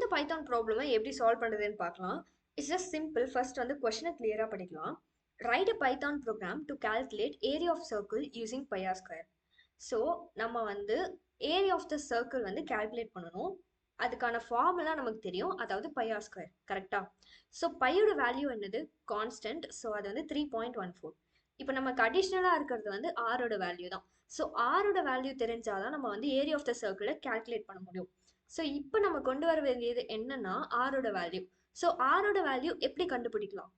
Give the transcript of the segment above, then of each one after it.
இந்த பைத்தான் ப்ராப்ளமை எப்படி சால்வ் பண்ணுறதுன்னு பார்க்கலாம். It's just simple. ஃபர்ஸ்ட் வந்து கொஷனை கிளியராக படிக்கலாம். Write a Python program to calculate area of circle using pi r square. So நம்ம வந்து ஏரியா ஆஃப் த சர்க்கிள் வந்து கால்குலேட் பண்ணணும். அதுக்கான ஃபார்முலா நமக்கு தெரியும், அதாவது பை ஆர் ஸ்கொயர். கரெக்டா? ஸோ பையோட வேல்யூ என்னது? கான்ஸ்டன்ட். ஸோ அது வந்து 3.14. இப்போ நமக்கு அடிஷ்னலாக இருக்கிறது வந்து ஆரோட வேல்யூ தான். ஸோ ஆரோட வேல்யூ தெரிஞ்சாதான் நம்ம வந்து ஏரியா ஆஃப் த சர்க்கிளை கால்குலேட் பண்ண முடியும். ஸோ இப்போ நம்ம கொண்டு வர வேண்டியது என்னன்னா ஆரோட வேல்யூ. ஸோ ஆரோட வேல்யூ எப்படி கண்டுபிடிக்கலாம்?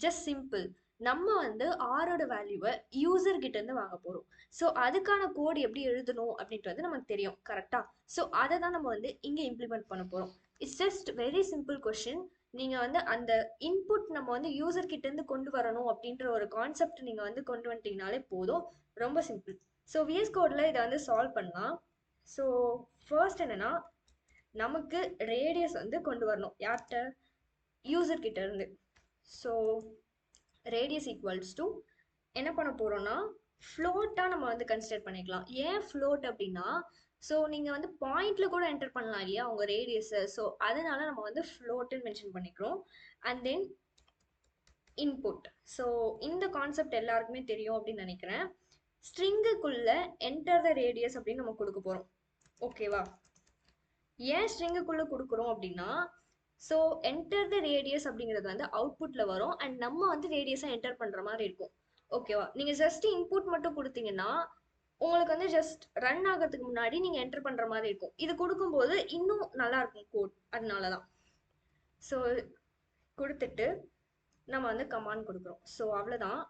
Just simple. நம்ம வந்து ஆரோட வேல்யூவை யூசர் கிட்ட இருந்து வாங்க போறோம். ஸோ அதுக்கான கோட் எப்படி எழுதணும் அப்படின்றது நமக்கு தெரியும். கரெக்டா? ஸோ அதை தான் நம்ம வந்து இங்க இம்ப்ளிமெண்ட் பண்ண போறோம். It's just very simple question. நீங்க வந்து அந்த இன்புட் நம்ம வந்து யூசர் கிட்ட இருந்து கொண்டு வரணும் அப்படின்ற ஒரு கான்செப்ட் நீங்க வந்து கொண்டு வந்துட்டீங்கனாலே போதும். ரொம்ப சிம்பிள். ஸோ விஎஸ் கோட்ல இதை வந்து சால்வ் பண்ணலாம். ஸோ ஃபர்ஸ்ட் என்னன்னா, நமக்கு ரேடியஸ் வந்து கொண்டு வரணும். யார்கிட்ட? யூசர் கிட்ட இருந்து. ஸோ ரேடியஸ் ஈக்குவல்ஸ் டு என்ன பண்ண போறோம்னா, ஃப்ளோட்டாக நம்ம வந்து கன்சிடர் பண்ணிக்கலாம். ஏன் ஃப்ளோட் அப்படின்னா, ஸோ நீங்கள் வந்து பாயிண்ட்ல கூட என்டர் பண்ணலாம் இல்லையா உங்கள் ரேடியஸை. ஸோ அதனால நம்ம வந்து ஃப்ளோட்டுன்னு மென்ஷன் பண்ணிக்கிறோம். And then input. ஸோ இந்த கான்செப்ட் எல்லாருக்குமே தெரியும் அப்படின்னு நினைக்கிறேன். ஸ்ட்ரிங்குக்குள்ள என்டர் த ரேடியஸ் அப்படின்னு நம்ம கொடுக்க போகிறோம். ஓகேவா? ஏன் ஸ்ட்ரிங்குக்குள்ள கொடுக்குறோம் அப்படின்னா, ஸோ என்டர் த ரேடியஸ் அப்படிங்கிறது வந்து அவுட்புட்ல வரும் அண்ட் நம்ம வந்து ரேடியஸை என்டர் பண்ற மாதிரி இருக்கும். ஓகேவா? நீங்க ஜஸ்ட் இன்புட் மட்டும் கொடுத்தீங்கன்னா உங்களுக்கு வந்து ஜஸ்ட் ரன் ஆகிறதுக்கு முன்னாடி நீங்க என்டர் பண்ற மாதிரி இருக்கும். இது கொடுக்கும்போது இன்னும் நல்லா இருக்கும் கோட். அதனாலதான். ஸோ கொடுத்துட்டு நம்ம வந்து கமாண்ட் கொடுக்குறோம். ஸோ அவ்வளோதான்.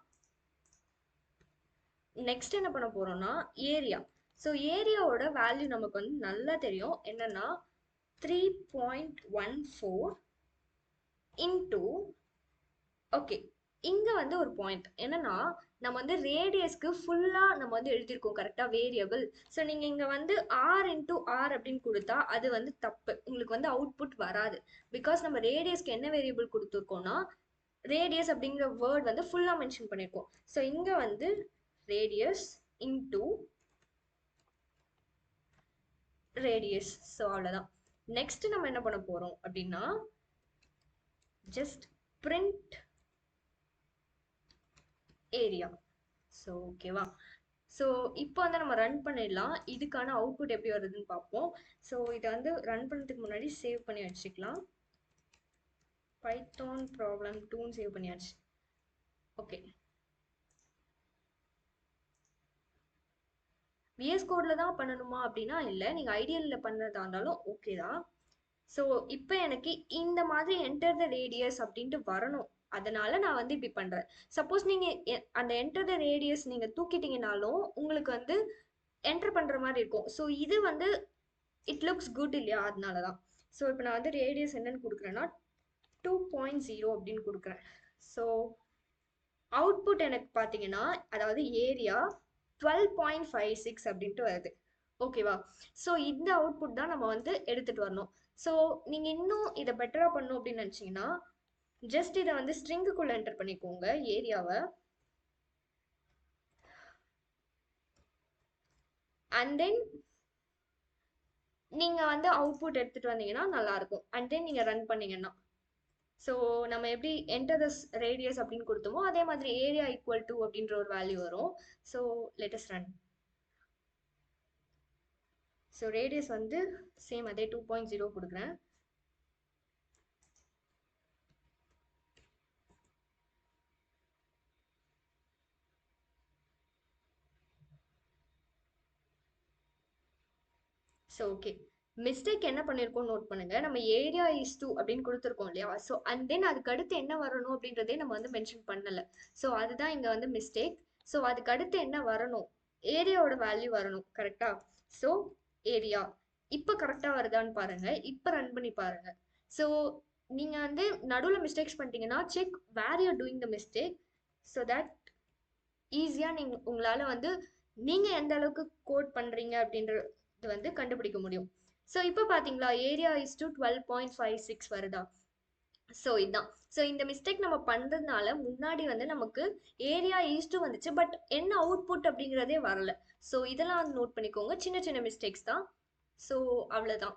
நெக்ஸ்ட் என்ன பண்ண போறோம்னா, ஏரியா. ஸோ ஏரியாவோட வேல்யூ நமக்கு வந்து நல்லா தெரியும். என்னன்னா 3.14 இன்டூ, ஓகே, இங்க வந்து ஒரு பாயிண்ட் என்னன்னா, நம்ம வந்து ரேடியஸ்க்கு ஃபுல்லா நம்ம வந்து எழுதியிருக்கோம் கரெக்டா வேரியபிள். ஸோ நீங்க இங்க வந்து ஆர் இன்டூ ஆர் அப்படின்னு கொடுத்தா அது வந்து தப்பு. உங்களுக்கு வந்து அவுட்புட் வராது. பிகாஸ் நம்ம ரேடியஸ்க்கு என்ன வேரியபிள் கொடுத்துருக்கோம்னா, ரேடியஸ் அப்படிங்கிற வேர்ட் வந்து ஃபுல்லா மென்ஷன் பண்ணியிருக்கோம். ஸோ இங்க வந்து ரேடியஸ் இன்டூ ரேடியஸ். ஸோ அவ்வளோதான். நெக்ஸ்ட் நம்ம என்ன பண்ண போறோம் அப்படின்னா, ஜஸ்ட் பிரிண்ட் ஏரியா. ஸோ ஓகேவா? ஸோ இப்போ வந்து நம்ம ரன் பண்ணிடலாம். இதுக்கான அவுட்புட் எப்படி வருதுன்னு பார்ப்போம். ஸோ இதை வந்து ரன் பண்ணுறதுக்கு முன்னாடி சேவ் பண்ணி வச்சுக்கலாம். பைத்தான் ப்ராப்ளம் 2 சேவ் பண்ணியாச்சு. ஓகே, விஎஸ் கோடில் தான் பண்ணணுமா அப்படின்னா இல்லை, நீங்கள் ஐடியலில் பண்ணுறதா இருந்தாலும் ஓகே தான். ஸோ இப்போ எனக்கு இந்த மாதிரி என்டர் த ரேடியஸ் அப்படின்ட்டு வரணும். அதனால நான் வந்து இப்படி பண்றேன். சப்போஸ் நீங்க அந்த என்டர் த ரேடியஸ் நீங்க தூக்கிட்டீங்கனாலும் உங்களுக்கு வந்து என்டர் பண்ற மாதிரி இருக்கும். ஸோ இது வந்து இட் லுக்ஸ் குட் இல்லையா, அதனால தான். ஸோ இப்போ நான் வந்து ரேடியஸ் என்னன்னு கொடுக்குறேன்னா 2.0 அப்படின்னு கொடுக்குறேன். ஸோ அவுட்புட் எனக்கு பார்த்தீங்கன்னா, அதாவது ஏரியா 12.56 அப்படின்ட்டு வருது. ஓகேவா? ஸோ இந்த அவுட்புட் தான் நம்ம வந்து எடுத்துட்டு வரணும். ஸோ நீங்க இன்னும் இதை பெட்டரா பண்ணணும் அப்படின்னு நினைச்சீங்கன்னா, ஜஸ்ட் இதை வந்து ஸ்ட்ரிங்குக்குள்ள என்டர் பண்ணிக்கோங்க ஏரியாவை. அண்ட் தென் நீங்க வந்து அவுட்புட் எடுத்துட்டு வந்தீங்கன்னா நல்லா இருக்கும். அண்ட் தென் நீங்க ரன் பண்ணீங்கன்னா, ஸோ நம்ம எப்படி என்டர் த ரேடியஸ் அப்படின்னு கொடுத்தோமோ அதே மாதிரி ஏரியா ஈக்குவல் டு அப்படின்ற ஒரு வேல்யூ வரும். So let us run. So radius வந்து சேம் அதே 2.0 கொடுக்குறேன். ஸோ ஓகே, மிஸ்டேக் என்ன பண்ணியிருக்கோம் நோட் பண்ணுங்க. நம்ம ஏரியா இஸ் டூ அப்படின்னு கொடுத்துருக்கோம் இல்லையா? ஸோ அண்ட் தென் அதுக்கு அடுத்து என்ன வரணும் அப்படின்றதே நம்ம வந்து மென்ஷன் பண்ணல. ஸோ அதுதான் இங்க வந்து மிஸ்டேக். ஸோ அதுக்கு அடுத்து என்ன வரணும்? ஏரியாவோட வேல்யூ வரணும். கரெக்டா? ஸோ ஏரியா இப்போ கரெக்டா வருதான்னு பாருங்க. இப்போ ரன் பண்ணி பாருங்க. ஸோ நீங்க வந்து நடுவில் மிஸ்டேக்ஸ் பண்ணிட்டீங்கன்னா check where you doing the mistake. So that ஈஸியா நீங்க உங்களால வந்து நீங்க எந்த அளவுக்கு கோட் பண்றீங்க அப்படின்றது வந்து கண்டுபிடிக்க முடியும். ஸோ இப்போ பார்த்தீங்களா, ஏரியா இஸ் டு 12.56 வருதா? ஸோ இதுதான். ஸோ இந்த மிஸ்டேக் நம்ம பண்ணுறதுனால முன்னாடி வந்து நமக்கு ஏரியா ஈஸ் டு வந்துச்சு, பட் என்ன அவுட்புட் அப்படிங்கிறதே வரல. ஸோ இதெல்லாம் வந்து நோட் பண்ணிக்கோங்க. சின்ன சின்ன மிஸ்டேக்ஸ் தான். ஸோ அவ்வளோதான்.